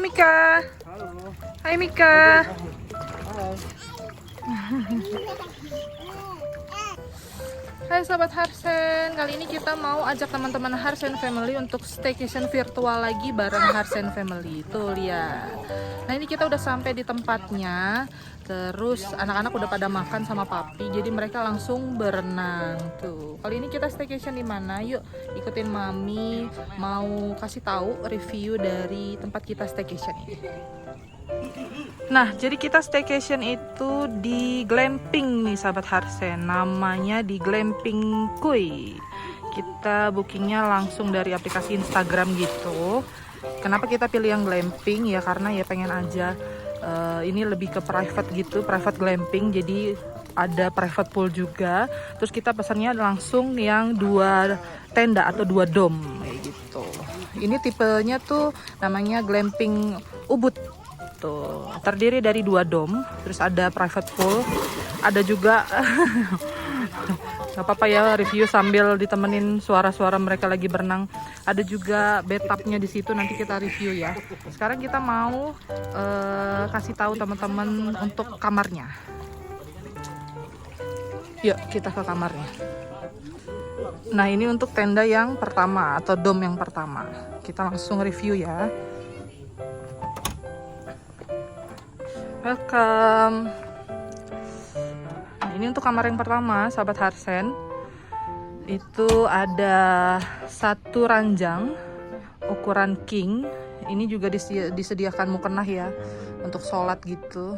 Mika. Halo. Hai Mika. Hai. Hai sahabat Harsen, kali ini kita mau ajak teman-teman Harsen Family untuk staycation virtual lagi bareng Harsen Family. Tuh lihat. Nah ini kita udah sampai di tempatnya. Terus anak-anak udah pada makan sama papi, jadi mereka langsung berenang. Tuh. Kali ini kita staycation di mana? Yuk ikutin mami mau kasih tahu review dari tempat kita staycation ini. Nah, jadi kita staycation itu di glamping nih sahabat Harsen. Namanya di Glamping Kuy. Kita bookingnya langsung dari aplikasi Instagram gitu. Kenapa kita pilih yang glamping? Ya karena ya pengen aja ini lebih ke private gitu, private glamping. Jadi ada private pool juga. Terus kita pesannya langsung yang 2 tenda atau 2 dom kayak gitu. Ini tipenya tuh namanya Glamping Ubud. Tuh, terdiri dari 2 dom, terus ada private pool, ada juga nggak apa-apa ya review sambil ditemenin suara-suara mereka lagi berenang. Ada juga bathtubnya di situ, nanti kita review ya. Sekarang kita mau kasih tahu teman-teman untuk kamarnya. Yuk kita ke kamarnya. Nah ini untuk tenda yang pertama atau dom yang pertama. Kita langsung review ya. Welcome. Nah, ini untuk kamar yang pertama, sahabat Harsen. Itu ada 1 ranjang ukuran king. Ini juga disediakan mukena ya untuk sholat gitu.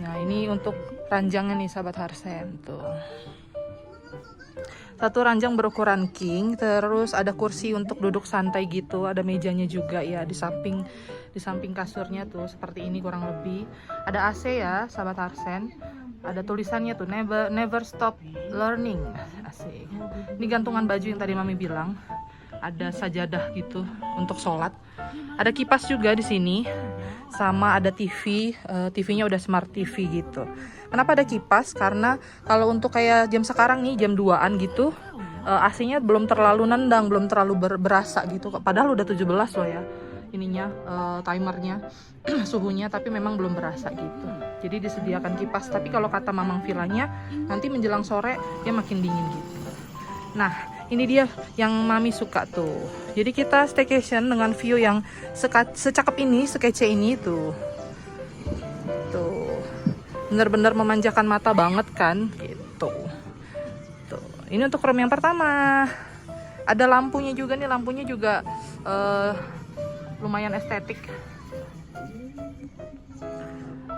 Nah, ini untuk ranjangnya nih sahabat Harsen tuh. 1 ranjang berukuran king, terus ada kursi untuk duduk santai gitu, ada mejanya juga ya di samping kasurnya tuh seperti ini kurang lebih. Ada AC ya sahabat Harsen. Ada tulisannya tuh never stop learning. Asik. Ini gantungan baju yang tadi mami bilang. Ada sajadah gitu untuk sholat. Ada kipas juga di sini. Sama ada TV, TV-nya udah smart TV gitu. Kenapa ada kipas? Karena kalau untuk kayak jam sekarang nih, jam 2-an gitu, AC-nya belum terlalu nendang, belum terlalu berasa gitu. Padahal udah 17 loh ya ininya, timernya, suhunya, tapi memang belum berasa gitu. Jadi disediakan kipas, tapi kalau kata mamang villanya, nanti menjelang sore dia makin dingin gitu. Nah, ini dia yang mami suka tuh. Jadi kita staycation dengan view yang secakep ini, sekece ini tuh. Tuh. Bener-bener memanjakan mata banget kan gitu. Tuh. Ini untuk room yang pertama. Ada lampunya juga nih, lampunya juga lumayan estetik.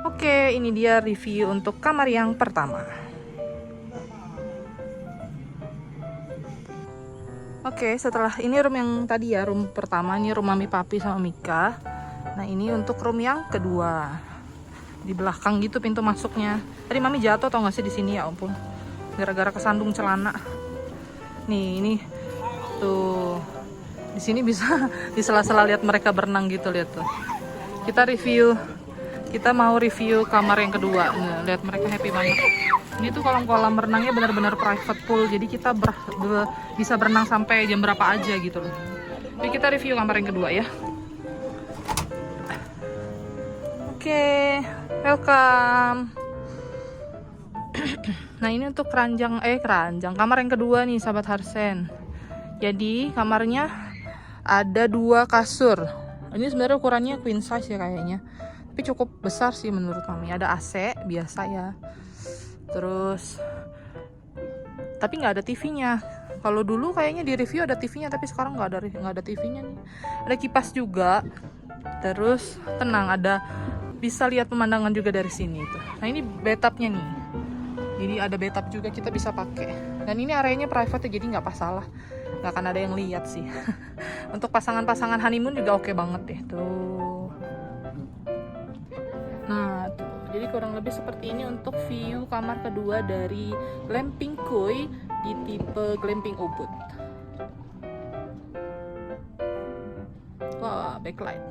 Oke, ini dia review untuk kamar yang pertama. Oke, setelah ini room yang tadi ya, room pertama, ini room mami papi sama Mika. Nah, ini untuk room yang kedua. Di belakang gitu pintu masuknya. Tadi mami jatuh atau nggak sih di sini, ya ampun. Gara-gara kesandung celana. Nih, ini tuh. Di sini bisa di sela-sela lihat mereka berenang gitu, lihat tuh. Kita mau review kamar yang kedua. Nah, lihat mereka happy banget. Ini tuh kolam berenangnya benar-benar private pool, jadi kita bisa berenang sampai jam berapa aja gitu loh. Jadi kita review kamar yang kedua ya. Oke, welcome. Nah ini untuk keranjang kamar yang kedua nih sahabat Harsen. Jadi kamarnya ada 2 kasur. Ini sebenarnya ukurannya queen size ya kayaknya, tapi cukup besar sih menurut mami. Ada AC biasa ya. Terus tapi nggak ada TV-nya. Kalau dulu kayaknya di review ada TV-nya, tapi sekarang nggak ada TV-nya nih. Ada kipas juga. Terus tenang, bisa lihat pemandangan juga dari sini tuh. Nah ini bathtubnya nih. Jadi ada bathtub juga, kita bisa pakai. Dan ini areanya private ya, jadi nggak masalah. Nggak akan ada yang lihat sih. Untuk pasangan-pasangan honeymoon juga oke banget deh tuh. Nah tuh. Jadi kurang lebih seperti ini untuk view kamar kedua dari Glamping Kuy di tipe Glamping Ubud. Wah, backlight.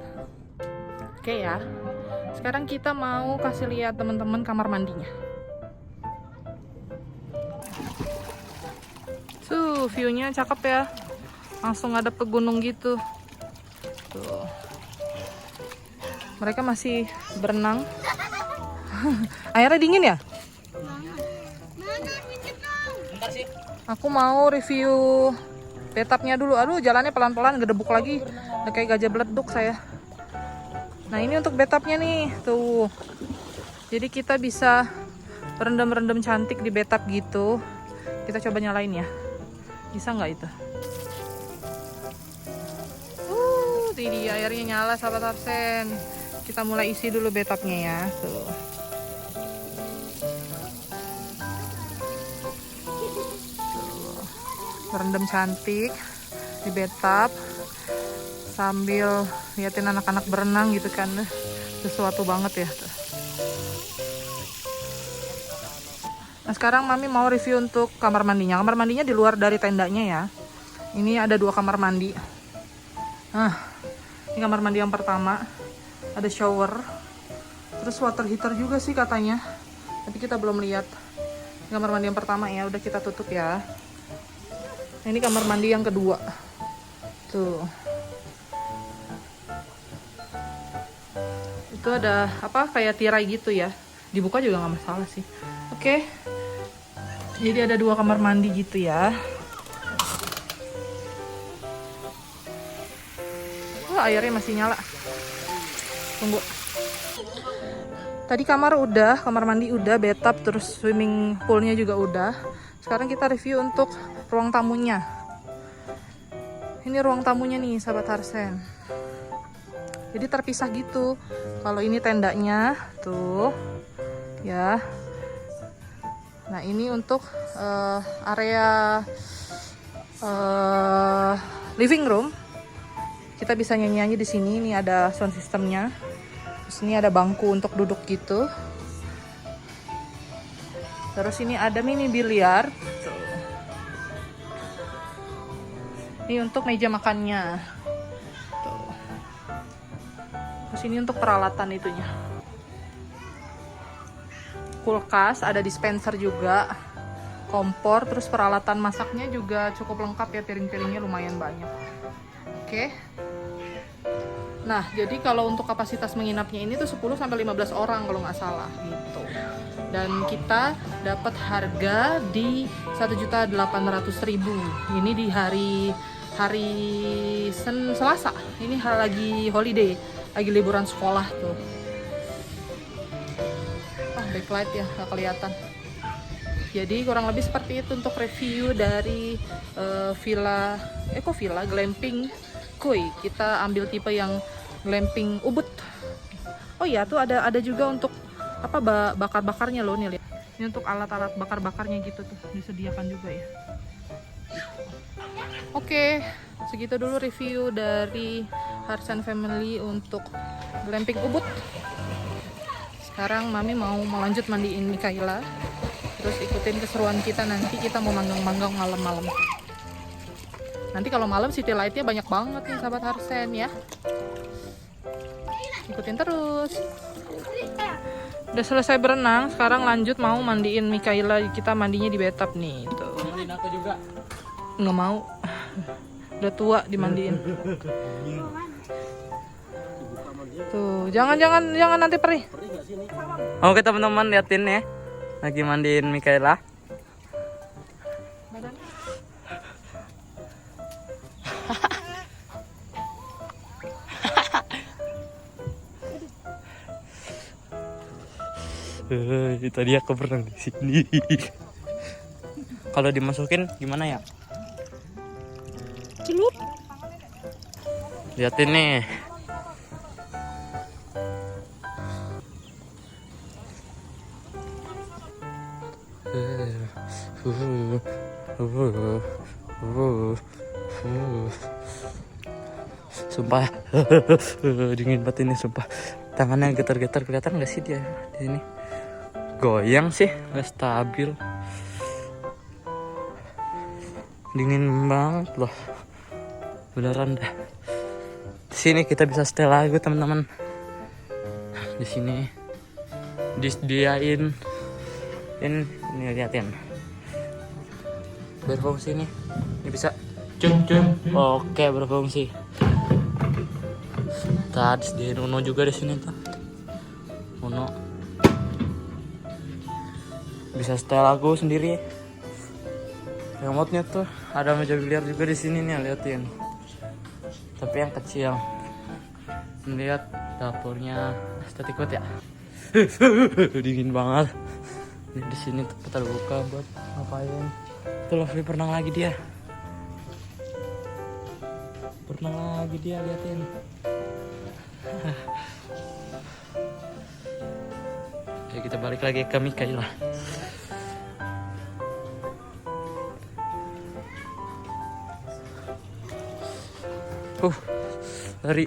Oke ya. Sekarang kita mau kasih lihat teman-teman kamar mandinya. View-nya cakep ya. Langsung ngadep ke gunung gitu. Tuh. Mereka masih berenang. Airnya dingin ya? Aku mau review bathtubnya dulu. Aduh, jalannya pelan-pelan, gedebuk lagi. Udah kayak gajah beleduk saya. Nah, ini untuk bathtubnya nih. Tuh. Jadi kita bisa berendam-rendam cantik di bathtub gitu. Kita coba nyalain ya. Bisa nggak itu? Ini airnya nyala, sahabat Harsen. Kita mulai isi dulu bathtubnya ya. Tuh. Berendam cantik di bathtub sambil liatin anak-anak berenang gitu kan. Sesuatu banget ya. Nah, sekarang Mami mau review untuk kamar mandinya. Kamar mandinya di luar dari tendanya ya. Ini ada 2 kamar mandi. Nah, ini kamar mandi yang pertama. Ada shower. Terus water heater juga sih katanya. Tapi kita belum lihat. Ini kamar mandi yang pertama ya. Udah kita tutup ya. Nah, ini kamar mandi yang kedua. Tuh. Itu ada apa kayak tirai gitu ya. Dibuka juga nggak masalah sih. Oke. Jadi ada 2 kamar mandi gitu ya. Wah, airnya masih nyala. Tunggu. Tadi kamar udah, kamar mandi udah, bathtub, terus swimming poolnya juga udah. Sekarang kita review untuk ruang tamunya. Ini ruang tamunya nih, sahabat Harsen. Jadi terpisah gitu. Kalau ini tendanya, tuh, ya. Nah, ini untuk area living room. Kita bisa nyanyi-nyanyi di sini. Ini ada sound systemnya. Terus ini ada bangku untuk duduk gitu. Terus ini ada mini biliar. Ini untuk meja makannya. Tuh. Terus ini untuk peralatan itunya. Kulkas, ada dispenser juga. Kompor, terus peralatan masaknya juga cukup lengkap ya. Piring-piringnya lumayan banyak. Oke. Nah, jadi kalau untuk kapasitas menginapnya ini tuh 10-15 orang kalau nggak salah gitu. Dan kita dapat harga di 1.800.000. Ini di hari Selasa. Ini lagi holiday, lagi liburan sekolah tuh. Backlight ya, nggak kelihatan. Jadi kurang lebih seperti itu untuk review dari villa glamping Koi. Kita ambil tipe yang glamping Ubud. Oh iya, tuh ada juga untuk apa bakar-bakarnya loh nih, lihat. Ini untuk alat-alat bakar-bakarnya gitu tuh disediakan juga ya. Oke, segitu dulu review dari Harsen Family untuk glamping Ubud. Sekarang Mami mau lanjut mandiin Mikaela. Terus ikutin keseruan kita, nanti kita mau manggang-manggang malam-malam. Nanti kalau malam city light-nya banyak banget nih sahabat Harsen ya. Ikutin terus. Udah selesai berenang, sekarang lanjut mau mandiin Mikaela. Kita mandinya di bathtub nih. Tuh. Mandiin aku juga. Nggak mau. Udah tua dimandiin. Tuh, jangan nanti perih. Oke teman-teman, liatin ya. Lagi mandiin Mikaela. Tadi aku berenang di sini. Kalau dimasukin gimana ya? Celup. Liatin nih. Sumpah dingin banget ini, sumpah. Tangannya getar-getar, kelihatan nggak sih dia di sini? Goyang sih, nggak stabil. Dingin banget loh, beneran dah. Di sini kita bisa setel lagu teman-teman. Di sini disediain ini liatin. Berfungsi nih, ini bisa cum. Oke, berfungsi. Kita disediain Uno juga di sini tuh. Uno. Bisa setel lagu sendiri. Remote-nya tuh ada meja biliar juga di sini nih, liatin. Tapi yang kecil. Lihat dapurnya estetik banget ya. Dingin banget. Di sini tuh kita buka buat ngapain. Tuh Lovely berenang lagi dia. Berenang lagi dia, liatin. Oke, kita balik lagi ke Mikaela. Lari.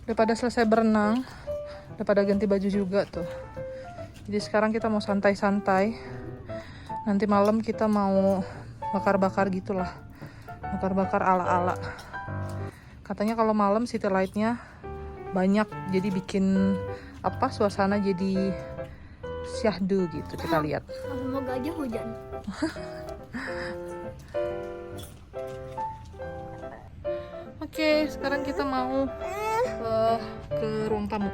Daripada selesai berenang, daripada ganti baju juga tuh. Jadi sekarang kita mau santai-santai. Nanti malam kita mau bakar-bakar gitulah. Bakar-bakar ala-ala. Katanya kalau malam city light-nya banyak, jadi bikin suasana jadi syahdu gitu. Kita lihat. Semoga aja hujan. Oke, sekarang kita mau ke ruang tamu.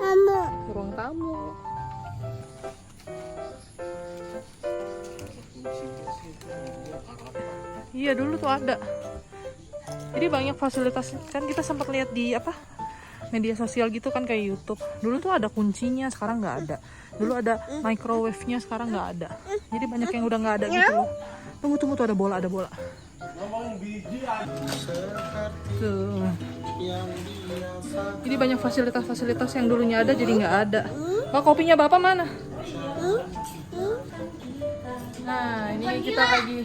Ke ruang tamu. Iya, dulu tuh ada. Jadi banyak fasilitas, kan kita sempat lihat di media sosial gitu kan, kayak YouTube. Dulu tuh ada kuncinya, sekarang nggak ada. Dulu ada microwave-nya, sekarang nggak ada. Jadi banyak yang udah nggak ada gitu loh. Tunggu tuh, ada bola. Tuh. Jadi banyak fasilitas-fasilitas yang dulunya ada jadi nggak ada. Kopinya Bapak mana? Nah, ini kita lagi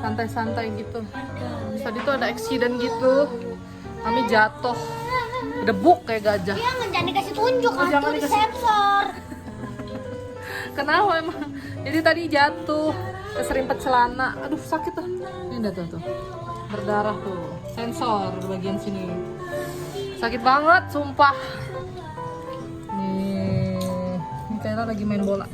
santai-santai gitu. Tadi tuh ada accident gitu. Kami jatuh. Debuk kayak gajah. Dia jangan dikasih tunjuk, jangan di dikasih. sensor. Kenapa emang? Jadi tadi jatuh, keserimpet celana. Aduh, sakit tuh. Ini udah tuh. Berdarah tuh. Sensor di bagian sini. Sakit banget, sumpah. Nih, Mikaela lagi main bola.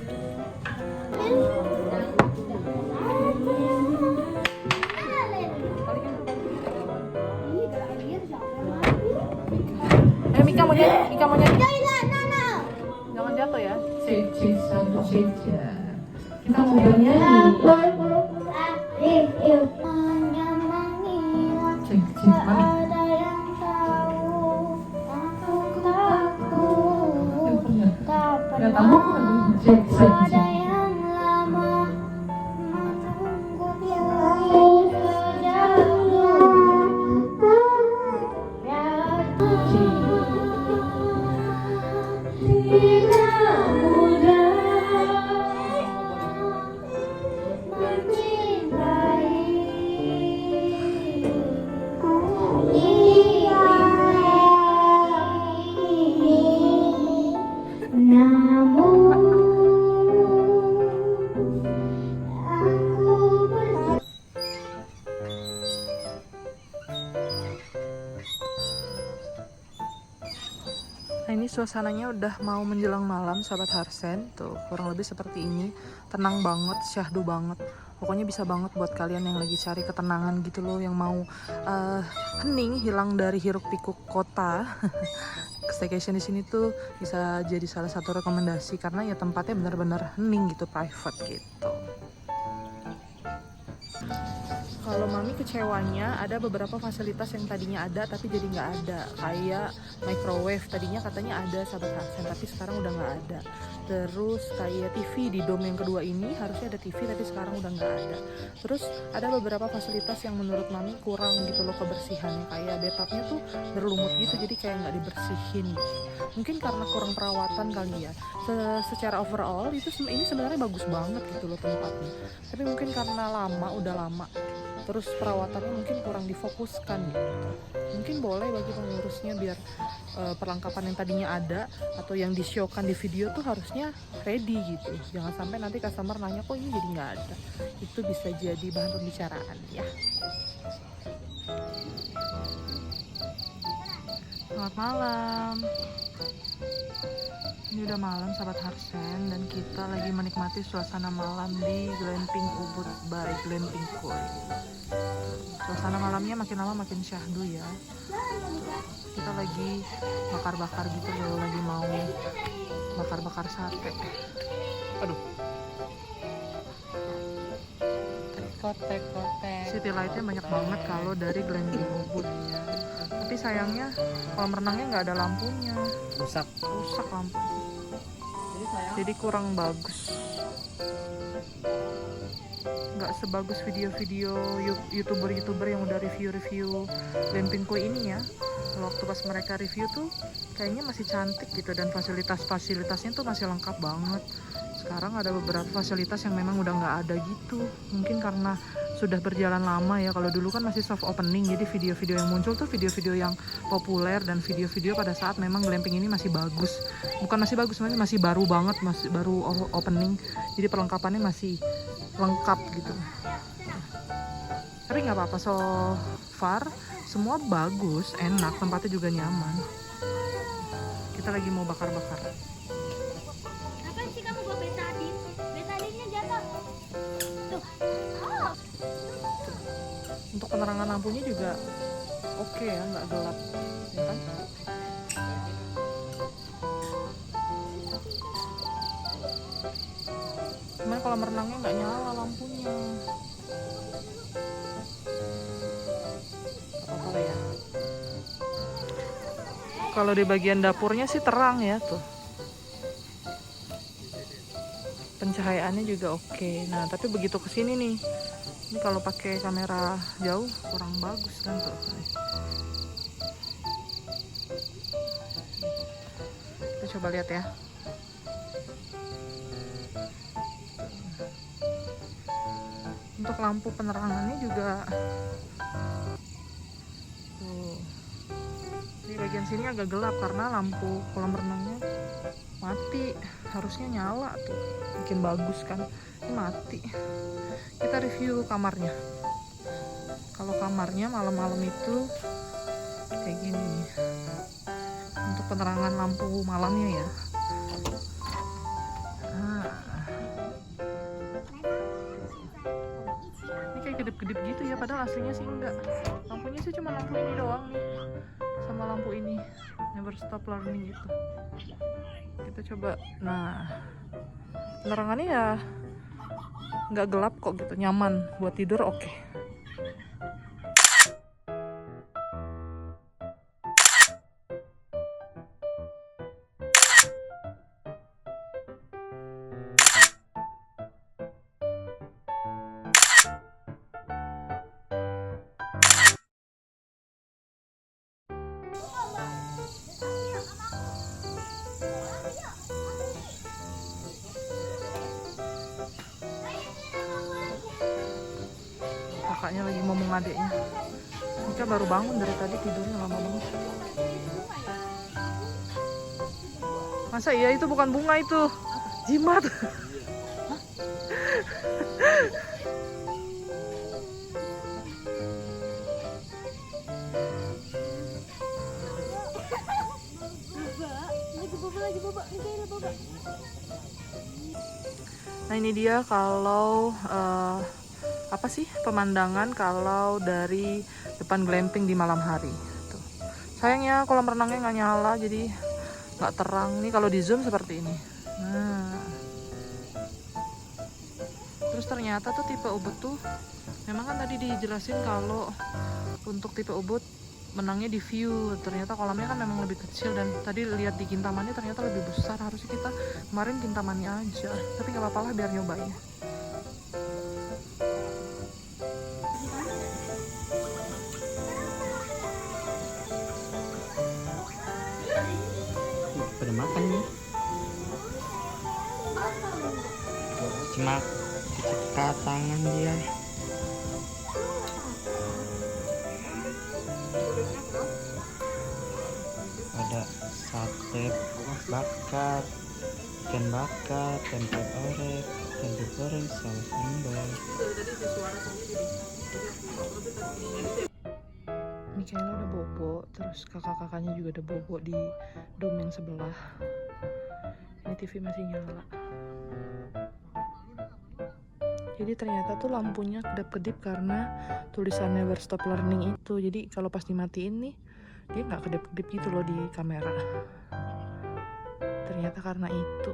Mika mau nyanyi. Jangan jatuh ya. Kita mau bernyanyi. Ada yang tahu, aku takut, tak pernah ada yang lama menungguku sejauh tidak mudah mencintai. Nah, ini suasananya udah mau menjelang malam, sahabat Harsen. Tuh, kurang lebih seperti ini. Tenang banget, syahdu banget. Pokoknya bisa banget buat kalian yang lagi cari ketenangan gitu loh, yang mau hening, hilang dari hiruk pikuk kota. Staycation di sini tuh bisa jadi salah satu rekomendasi karena ya tempatnya benar-benar hening gitu, private gitu. Kalau Mami kecewanya ada beberapa fasilitas yang tadinya ada tapi jadi nggak ada, kayak microwave tadinya katanya ada, sahabat Harsen, tapi sekarang udah nggak ada. Terus kayak TV di dom yang kedua ini harusnya ada TV tapi sekarang udah nggak ada. Terus ada beberapa fasilitas yang menurut Mami kurang gitu loh kebersihannya, kayak bathtubnya tuh berlumut gitu jadi kayak nggak dibersihin. Mungkin karena kurang perawatan kali ya. Secara overall itu ini sebenarnya bagus banget gitu loh tempatnya. Tapi mungkin karena udah lama terus perawatannya mungkin kurang difokuskan gitu. Mungkin boleh bagi pengurusnya biar perlengkapan yang tadinya ada atau yang di-show-kan di video tuh harusnya ready gitu. Jangan sampai nanti customer nanya kok ini jadi nggak ada. Itu bisa jadi bahan pembicaraan ya. Selamat malam. Ini udah malam sahabat Harsen dan kita lagi menikmati suasana malam di Glamping Ubud by Glamping Koi. Suasana malamnya makin lama makin syahdu ya. Kita lagi bakar-bakar gitu loh, lagi mau bakar-bakar sate. Aduh. Kotek-kotek. City lightnya banyak banget kalau dari Glamping Ubud. Tapi sayangnya kolam renangnya nggak ada lampunya. Rusak lampunya. Jadi kurang bagus. Nggak sebagus video-video youtuber yang udah review Glamping Koi ini ya. Waktu pas mereka review tuh kayaknya masih cantik gitu dan fasilitasnya tuh masih lengkap banget. Sekarang ada beberapa fasilitas yang memang udah nggak ada gitu. Mungkin karena sudah berjalan lama ya. Kalau dulu kan masih soft opening, jadi video-video yang muncul tuh video-video yang populer dan video-video pada saat memang glamping ini masih bagus. Bukan masih bagus, masih baru banget, masih baru opening. Jadi perlengkapannya masih lengkap gitu. Tapi nggak apa-apa, so far semua bagus, enak, tempatnya juga nyaman. Kita lagi mau bakar-bakar. Apa sih kamu bawa betadin? Betadinnya jatuh. Tuh. Oh. Untuk penerangan lampunya juga oke ya, nggak gelap, ya kan? Cuman kalau merenangnya nggak nyala lampunya. Apa ya? Kalau di bagian dapurnya sih terang ya tuh. Pencahayaannya juga oke. Nah, tapi begitu kesini nih, ini kalau pakai kamera jauh kurang bagus kan tuh. Kita coba lihat ya. Untuk lampu penerangannya juga tuh. Di bagian sini agak gelap karena lampu kolam renangnya mati. Harusnya nyala tuh, bikin bagus kan. Ini mati. Kita review kamarnya. Kalau kamarnya malam-malam itu kayak gini. Untuk penerangan lampu malamnya ya. Nah. Ini kayak kedip-kedip gitu ya, padahal aslinya sih enggak. Lampunya sih cuma lampu ini doang nih. Sama lampu ini. Never stop learning gitu. Kita coba. Nah. Penerangannya ya nggak gelap kok gitu, nyaman buat tidur, oke. Kakaknya lagi ngomong adeknya. Nika baru bangun dari tadi, tidurnya lama banget. Masa iya itu bukan bunga itu? Jimat. Nah ini dia kalau apa sih pemandangan kalau dari depan glamping di malam hari. Tuh. Sayangnya kolam renangnya nggak nyala, jadi nggak terang. Nih kalau di zoom seperti ini. Nah, terus ternyata tuh tipe Ubud tuh memang kan tadi dijelasin kalau untuk tipe Ubud menangnya di view. Ternyata kolamnya kan memang lebih kecil dan tadi lihat di Kintamannya ternyata lebih besar. Harusnya kita kemarin Kintamannya aja, tapi nggak apa-apa lah biar nyobain. Pada makan nih. Cuma cuci tangan dia. sate bakar, ikan bakar, tempe orek, tempe goreng, saus sambal. Mikaela udah bobo, terus kakak-kakaknya juga udah bobo di dom yang sebelah. Ini TV masih nyala. Jadi ternyata tuh lampunya kedap-kedip karena tulisan Never Stop Learning itu. Jadi kalau pas dimatiin nih, dia nggak kedap-kedip gitu loh di kamera. Ternyata karena itu.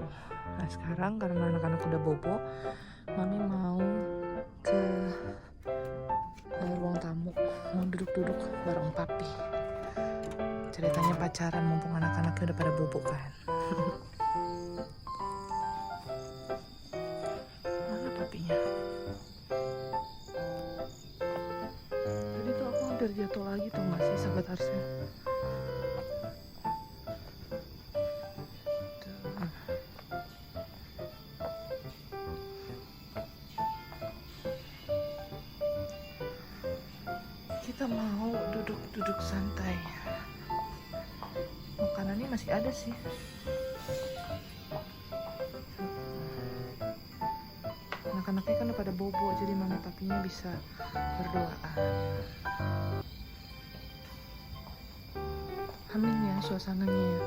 Nah sekarang karena anak-anak udah bobo, mami mau ke ruang tamu, mau duduk-duduk bareng papi. Ceritanya pacaran mumpung anak-anaknya udah pada bobo kan. Mana papinya? Tadi tuh aku hampir jatuh lagi tuh nggak sih sahabat Arsen? Tuh. Kita mau duduk-duduk santai. Makanannya masih ada sih. Anak-anaknya kan udah pada bobo, jadi mami papinya bisa berduaan. Amin ya suasananya ya.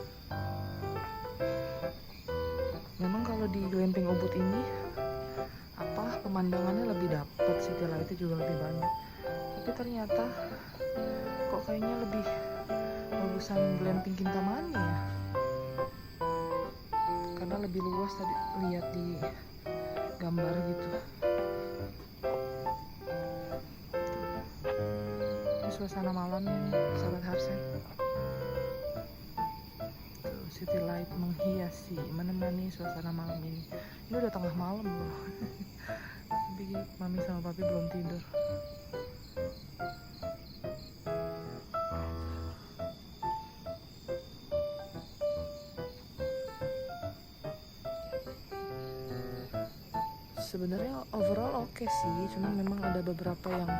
Memang kalau di glamping Ubud ini pemandangannya lebih dapet, city light juga lebih banyak. Tapi ternyata kok kayaknya lebih bagusan glamping Kintamani ya. Karena lebih luas tadi lihat di gambar gitu. Ini suasana malamnya nih, sahabat Harsen. Tuh, city light menghiasi, menemani suasana malam ini. Ini udah tengah malam loh. Tapi mami sama papi belum tidur. Sebenarnya overall oke sih, cuman memang ada beberapa yang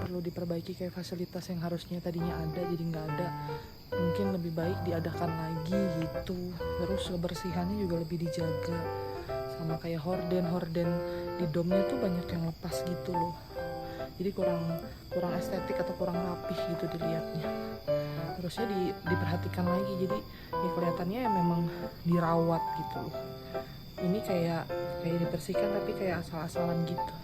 perlu diperbaiki, kayak fasilitas yang harusnya tadinya ada jadi nggak ada, mungkin lebih baik diadakan lagi gitu. Terus kebersihannya juga lebih dijaga, sama kayak horden di domnya tuh banyak yang lepas gitu loh, jadi kurang estetik atau kurang rapih gitu dilihatnya. Harusnya diperhatikan lagi, jadi ya kelihatannya ya memang dirawat gitu loh. Ini kayak dibersihkan tapi kayak asal-asalan gitu.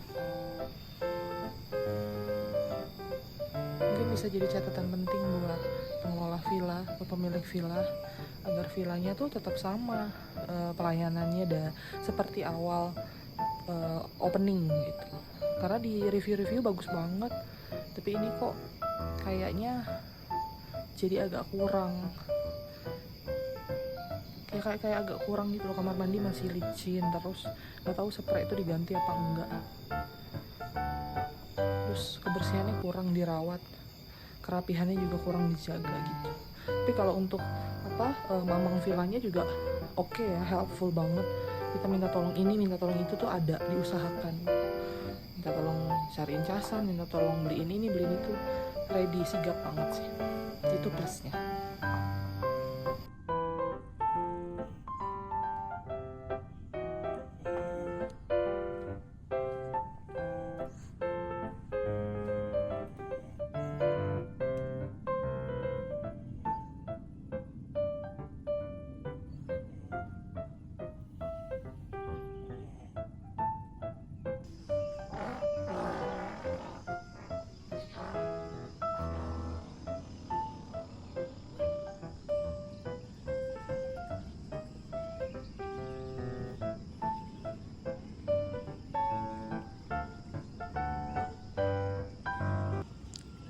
Mungkin bisa jadi catatan penting buat pengelola villa atau pemilik villa, agar villanya tuh tetap sama pelayanannya seperti awal opening gitu. Karena di review-review bagus banget, tapi ini kok kayaknya jadi agak kurang. Kayak agak kurang gitu loh, kamar mandi masih licin, terus nggak tahu spray itu diganti apa enggak. Terus kebersihannya kurang dirawat, kerapihannya juga kurang dijaga gitu. Tapi kalau untuk mamang villanya juga oke ya, helpful banget. Kita minta tolong ini, minta tolong itu tuh ada, diusahakan. Minta tolong cariin casan, minta tolong beliin ini, beliin itu, ready, sigap banget sih. Itu plusnya.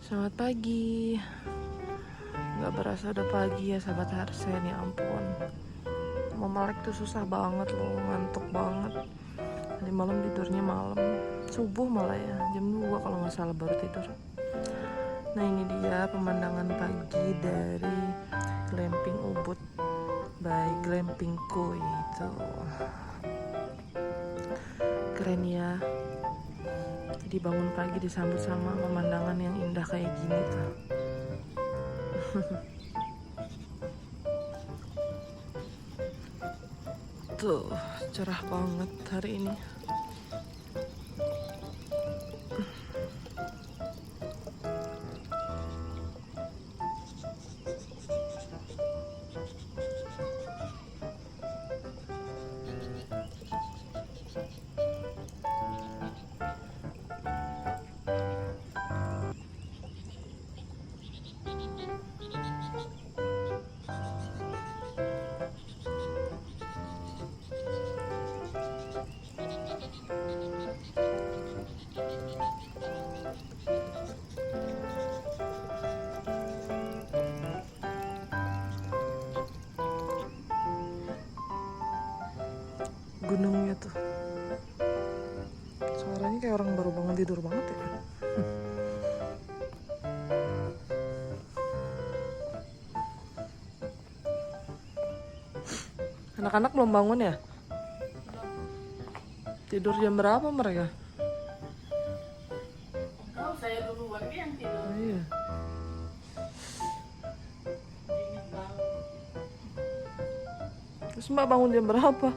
Selamat pagi. Gak berasa udah pagi ya sahabat Harsen, ya ampun. Mau melek tuh susah banget loh, ngantuk banget. Tadi malam tidurnya malam, subuh malah ya, jam 2 kalau nggak salah baru tidur. Nah ini dia pemandangan pagi dari Glamping Ubud by Glamping Koi itu. Keren ya. Jadi bangun pagi disambut sama pemandangan yang indah kayak gini tuh. Tuh, cerah banget hari ini. Gunungnya tuh suaranya kayak orang baru bangun tidur banget ya. Anak-anak belum bangun ya? Tidur jam berapa mereka? Saya duluan yang tidur. Oh, iya. Terus Mbak bangun jam berapa?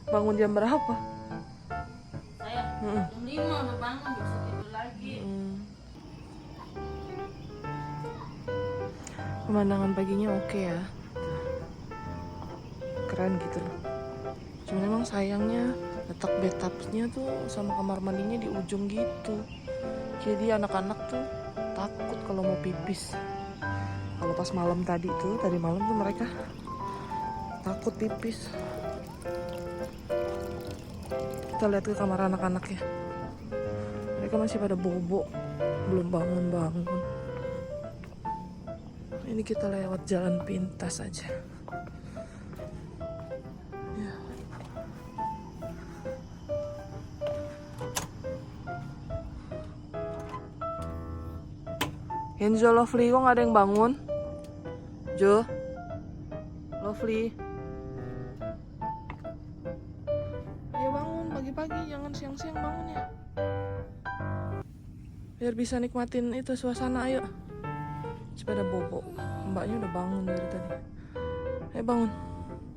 Bangun jam berapa? Saya jam 5 udah bangun, bisa tidur lagi. Pemandangan paginya oke ya. Keren gitu loh. Cuma memang sayangnya letak bathtubnya tuh sama kamar mandinya di ujung gitu. Jadi anak-anak tuh takut kalau mau pipis. Kalau pas malam tadi malam tuh mereka takut pipis. Kita lihat ke kamar anak-anak ya. Mereka masih pada bobo, belum bangun-bangun. Ini kita lewat jalan pintas aja. Ya. Enzo Lovely, kok nggak ada yang bangun? Jo, Lovely. Ayo bangun pagi-pagi, jangan siang-siang bangun ya. Biar bisa nikmatin itu suasana, ayo. Sepeda bobo, mbaknya udah bangun dari tadi. Ayo bangun.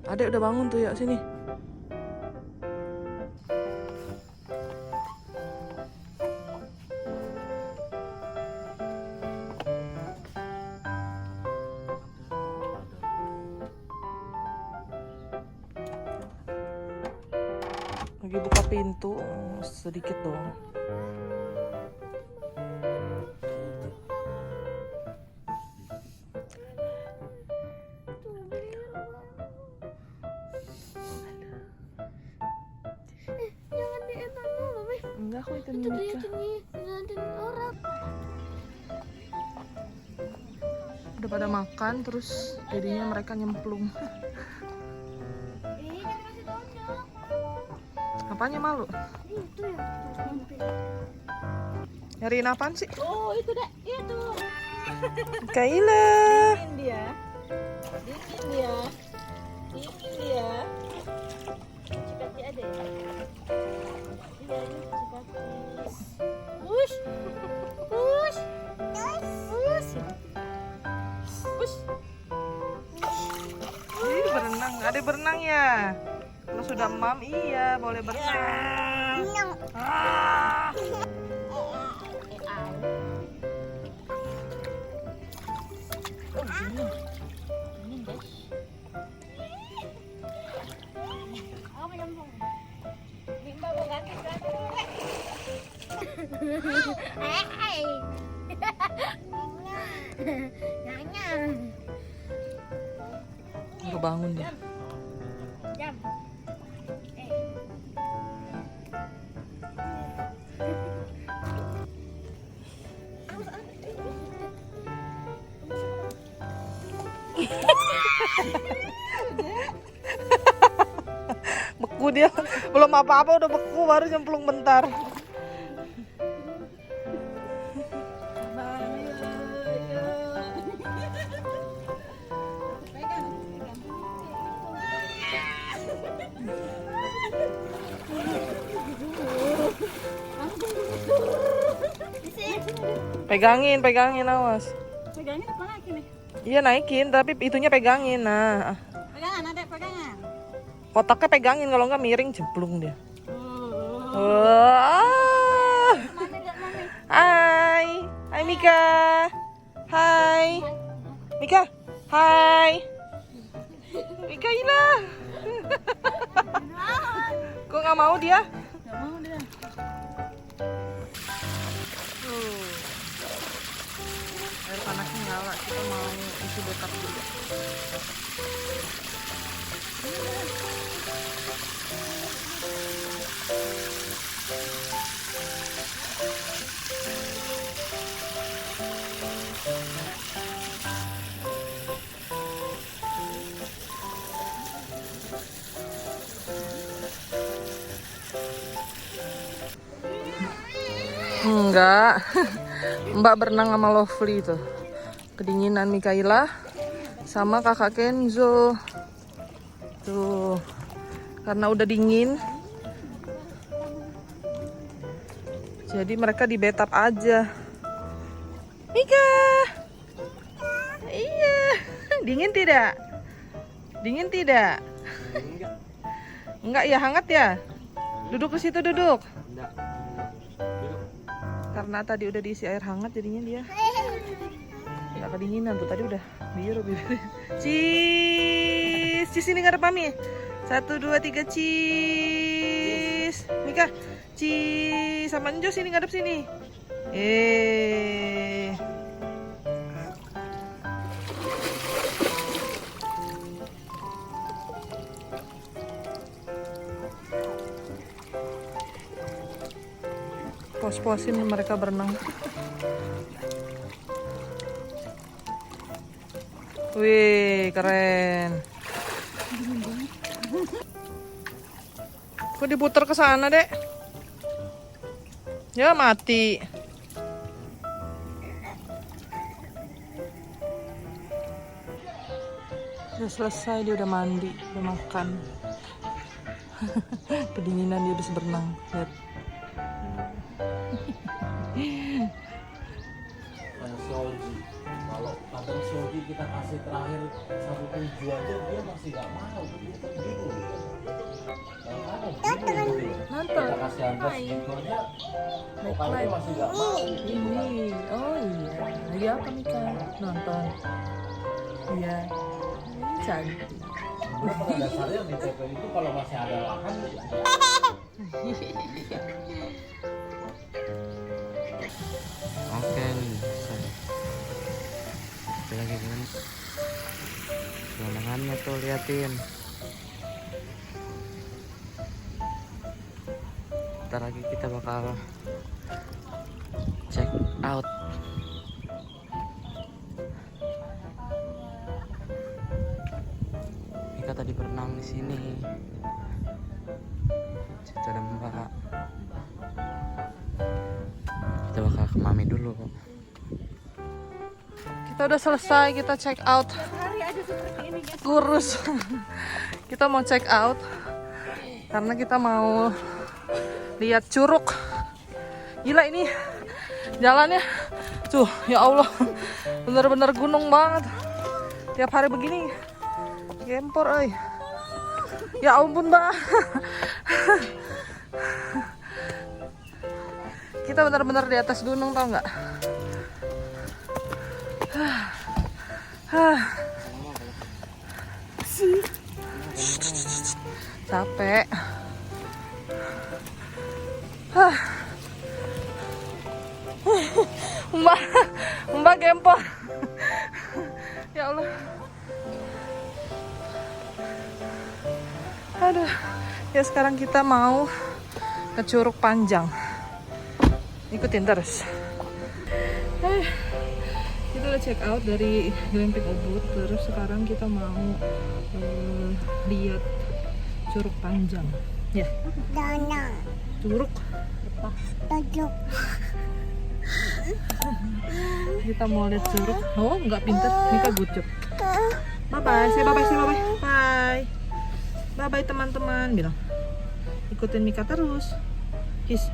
Adek udah bangun tuh ya, sini. Lagi buka pintu, sedikit doang. Jangan dienak dulu, Beh. Enggak, aku itu Itu dia nikah. ngeliatin orang. Udah pada makan, terus jadinya mereka nyemplung. Jangan kasih tonjok. Apanya malu? Itu ya. Nyariin apaan sih? Oh, itu deh. Itu. Kaila. Dingin dia. Cipati ada ya? Iya, ini cipati. Push. Ih, berenang. Ada berenang ya? Kalau sudah mam, iya boleh berenang. Ah. Apa nyambung? Bimba mau ganti kan? Hei. Nanya. Baru bangun dia. Jam. Beku dia. Belum apa-apa udah beku, baru nyemplung bentar. Pegangin awas. Pegangin apa lagi nih? Iya naikin, tapi itunya pegangin. Nah, Pegangan, adek pegangan. Kotaknya pegangin, kalau nggak miring jeblung dia. Wah. Hai. Hai Mika. Hai. Mika. Hai. Mika hilang. Kok nggak mau dia? Nggak mau dia. Air panasnya nyala, kita mau isi botol dulu. Enggak. Mbak berenang sama Lovely tuh. Kedinginan Mikaela sama kakak Kenzo. Tuh. Karena udah dingin. Jadi mereka di bathtub aja. Mika. Iya. Dingin tidak? Dingin tidak? Enggak ya, hangat ya? Duduk ke situ, duduk. Karena tadi udah diisi air hangat jadinya dia nggak kedinginan tuh, tadi udah biru. Cheese, cheese ini ngadep mami. 1, 2, 3 cheese. Mika, cheese sama Njus ini ngadep sini. Pos-posin mereka berenang. Wih, keren. Kok diputar ke sana, Dek? Ya, mati. Udah selesai, dia udah mandi, udah makan. Kedinginan dia bisa berenang. Lihat. Kalau kadang Soji kita kasih terakhir 1,7 aja dia masih nggak mau, dia kan bingung. Nonton. Kita kasih harga segitu aja, pokoknya masih nggak mau. Ini, oh iya. Lagi apa Mika? Nonton. Iya. Cantik. Karena pada dasarnya di TP itu kalau masih ada lahan. Oke nih, kita lagi kan pemandangannya tuh, liatin. Ntar lagi kita bakal check out. Mika tadi berenang di sini. Situ ada Mbak. Kita bakal ke Mami dulu. Kita udah selesai, kita check out. Hari aja seperti ini guys. Kurus. Kita mau check out karena kita mau lihat curug. Gila ini jalannya. Tuh, ya Allah. Bener-bener gunung banget. Tiap hari begini. Gempor, euy. Ya ampun, Mbak. Kita benar-benar di atas gunung, tau nggak? Capek. Mbak gempor. Ya Allah. Aduh. Ya sekarang kita mau ke Curug Panjang. Ikutin terus. Kita udah check out dari Glamping Ubud. Terus sekarang kita mau lihat Curug Panjang. Ya. Curug. Kita mau lihat curug. Oh, nggak pinter. Mika gucup. Bye bye. Say bye bye. Say bye bye. Bye. Bye bye teman-teman. Bilang. Ikutin Mika terus. Kiss.